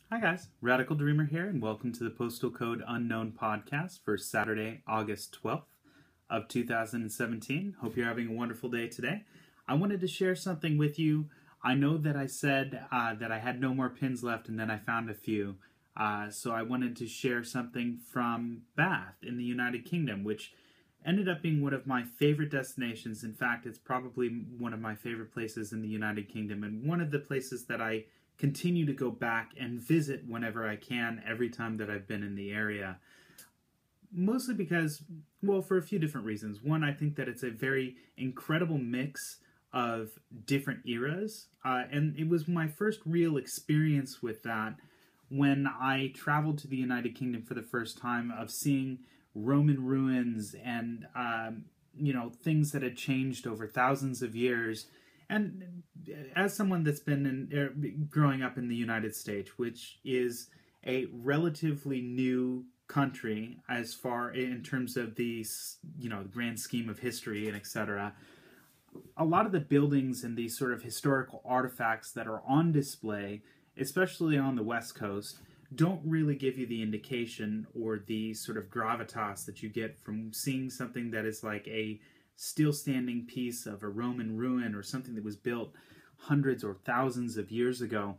Hi guys, Radical Dreamer here, and welcome to the Postal Code Unknown podcast for Saturday, August 12th of 2017. Hope you're having a wonderful day today. I wanted to share something with you. I know that I said that I had no more pins left, and then I found a few. So I wanted to share something from Bath in the United Kingdom, which ended up being one of my favorite destinations. In fact, it's probably one of my favorite places in the United Kingdom, and one of the places that I continue to go back and visit whenever I can, every time that I've been in the area. Mostly because, well, for a few different reasons. One, I think that it's a very incredible mix of different eras, and it was my first real experience with that when I traveled to the United Kingdom for the first time, of seeing Roman ruins and, things that had changed over thousands of years. And as someone that's been growing up in the United States, which is a relatively new country as far in terms of the grand scheme of history and etc., a lot of the buildings and these sort of historical artifacts that are on display, especially on the West Coast, don't really give you the indication or the sort of gravitas that you get from seeing something that is like a still standing piece of a Roman ruin or something that was built hundreds or thousands of years ago.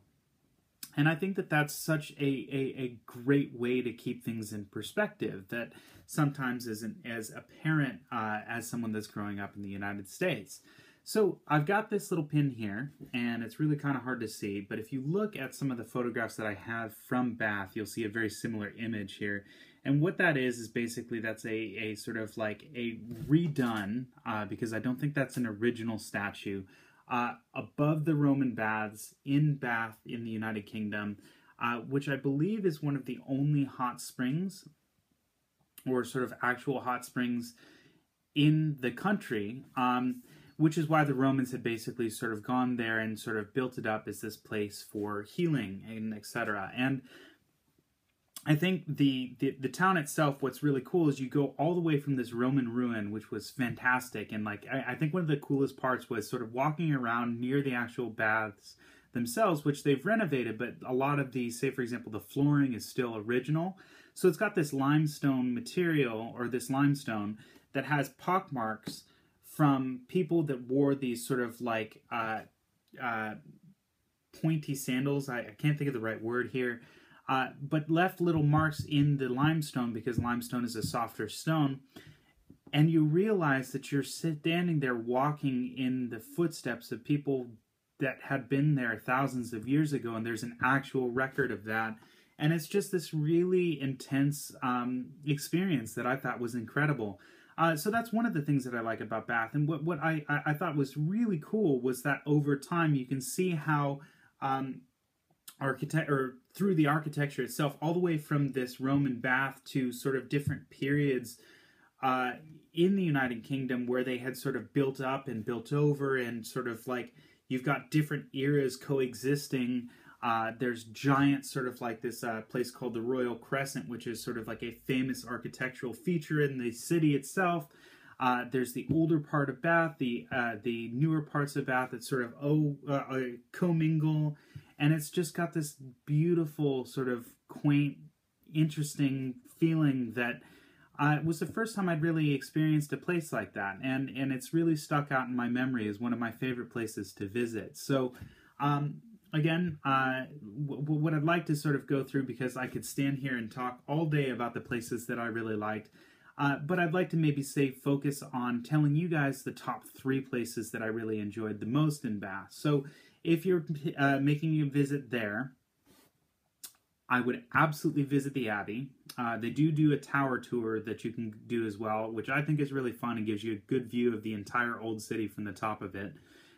And I think that that's such a great way to keep things in perspective that sometimes isn't as apparent as someone that's growing up in the United States. So I've got this little pin here, and it's really kind of hard to see, but if you look at some of the photographs that I have from Bath, you'll see a very similar image here. And what that is basically that's a sort of like a redone, because I don't think that's an original statue, above the Roman baths in Bath in the United Kingdom, which I believe is one of the only hot springs, or sort of actual hot springs in the country, which is why the Romans had basically sort of gone there and sort of built it up as this place for healing and etc. And I think the town itself, what's really cool is you go all the way from this Roman ruin, which was fantastic. And like, I think one of the coolest parts was sort of walking around near the actual baths themselves, which they've renovated, but a lot of the, say for example, the flooring is still original. So it's got this limestone material, or this limestone, that has pockmarks from people that wore these sort of like pointy sandals. I can't think of the right word here. But left little marks in the limestone because limestone is a softer stone. And you realize that you're standing there walking in the footsteps of people that had been there thousands of years ago, and there's an actual record of that. And it's just this really intense experience that I thought was incredible. So that's one of the things that I like about Bath. And what I thought was really cool was that over time you can see how through the architecture itself, all the way from this Roman bath to sort of different periods in the United Kingdom where they had sort of built up and built over, and sort of like you've got different eras coexisting. There's giant sort of like this place called the Royal Crescent, which is sort of like a famous architectural feature in the city itself. There's the older part of Bath, the newer parts of Bath that sort of commingle. And it's just got this beautiful, sort of quaint, interesting feeling that it was the first time I'd really experienced a place like that. And it's really stuck out in my memory as one of my favorite places to visit. So, again, what I'd like to sort of go through, because I could stand here and talk all day about the places that I really liked, but I'd like to maybe focus on telling you guys the top 3 places that I really enjoyed the most in Bath. So if you're making a visit there, I would absolutely visit the Abbey. They do a tower tour that you can do as well, which I think is really fun and gives you a good view of the entire old city from the top of it.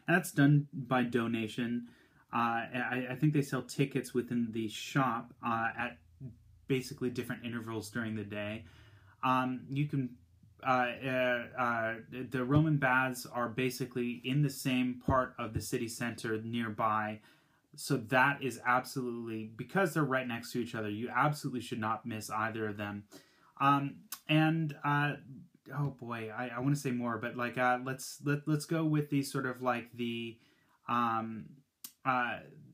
And that's done by donation. I think they sell tickets within the shop at basically different intervals during the day. You can the Roman baths are basically in the same part of the city center nearby, so that is absolutely, because they're right next to each other, you absolutely should not miss either of them. Oh boy, I want to say more, but like let's go with the sort of like the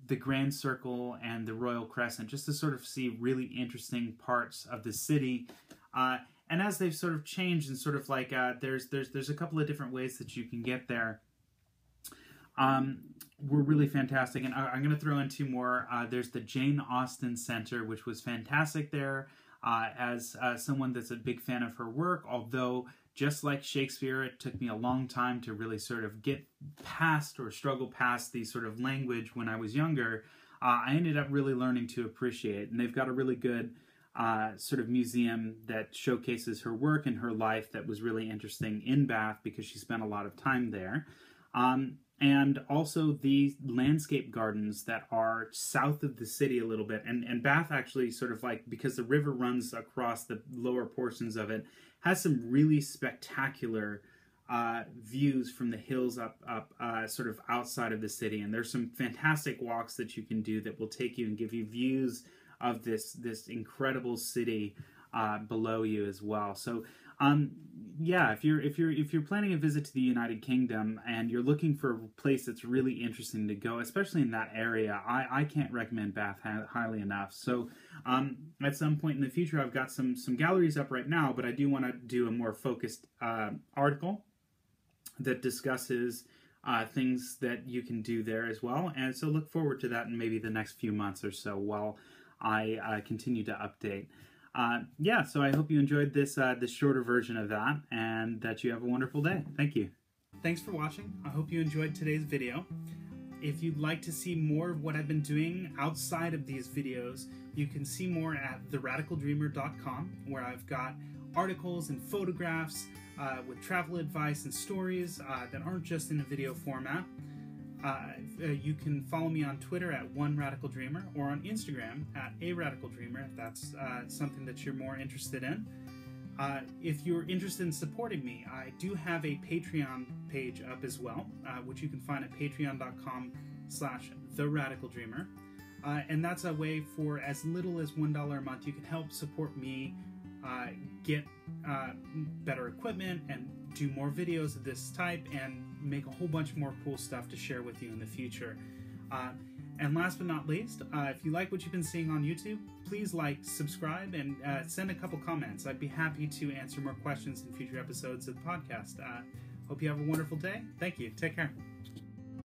the Grand Circle and the Royal Crescent, just to sort of see really interesting parts of the city. And as they've sort of changed and sort of like there's a couple of different ways that you can get there. Were really fantastic. And I'm going to throw in two more. There's the Jane Austen Center, which was fantastic there. As someone that's a big fan of her work, although just like Shakespeare, it took me a long time to really sort of get past or struggle past the sort of language when I was younger. I ended up really learning to appreciate, and they've got a really good sort of museum that showcases her work and her life that was really interesting in Bath because she spent a lot of time there. And also the landscape gardens that are south of the city a little bit. And Bath actually sort of like, because the river runs across the lower portions of it, has some really spectacular views from the hills up sort of outside of the city. And there's some fantastic walks that you can do that will take you and give you views of this incredible city below you as well. So yeah, if you're planning a visit to the United Kingdom and you're looking for a place that's really interesting to go, especially in that area, I can't recommend Bath highly enough. So at some point in the future, I've got some galleries up right now, but I do want to do a more focused article that discusses things that you can do there as well. And so look forward to that in maybe the next few months or so while I continue to update. Yeah, so I hope you enjoyed this shorter version of that, and that you have a wonderful day. Thank you. Thanks for watching. I hope you enjoyed today's video. If you'd like to see more of what I've been doing outside of these videos, you can see more at theradicaldreamer.com, where I've got articles and photographs with travel advice and stories that aren't just in a video format. You can follow me on Twitter at @OneRadicalDreamer or on Instagram at @ARadicalDreamer if that's something that you're more interested in. If you're interested in supporting me, I do have a Patreon page up as well, which you can find at patreon.com/TheRadicalDreamer. And that's a way for as little as $1 a month you can help support me get better equipment and do more videos of this type and make a whole bunch more cool stuff to share with you in the future. And last but not least, if you like what you've been seeing on YouTube, please like, subscribe, and send a couple comments. I'd be happy to answer more questions in future episodes of the podcast. Hope you have a wonderful day. Thank you. Take care.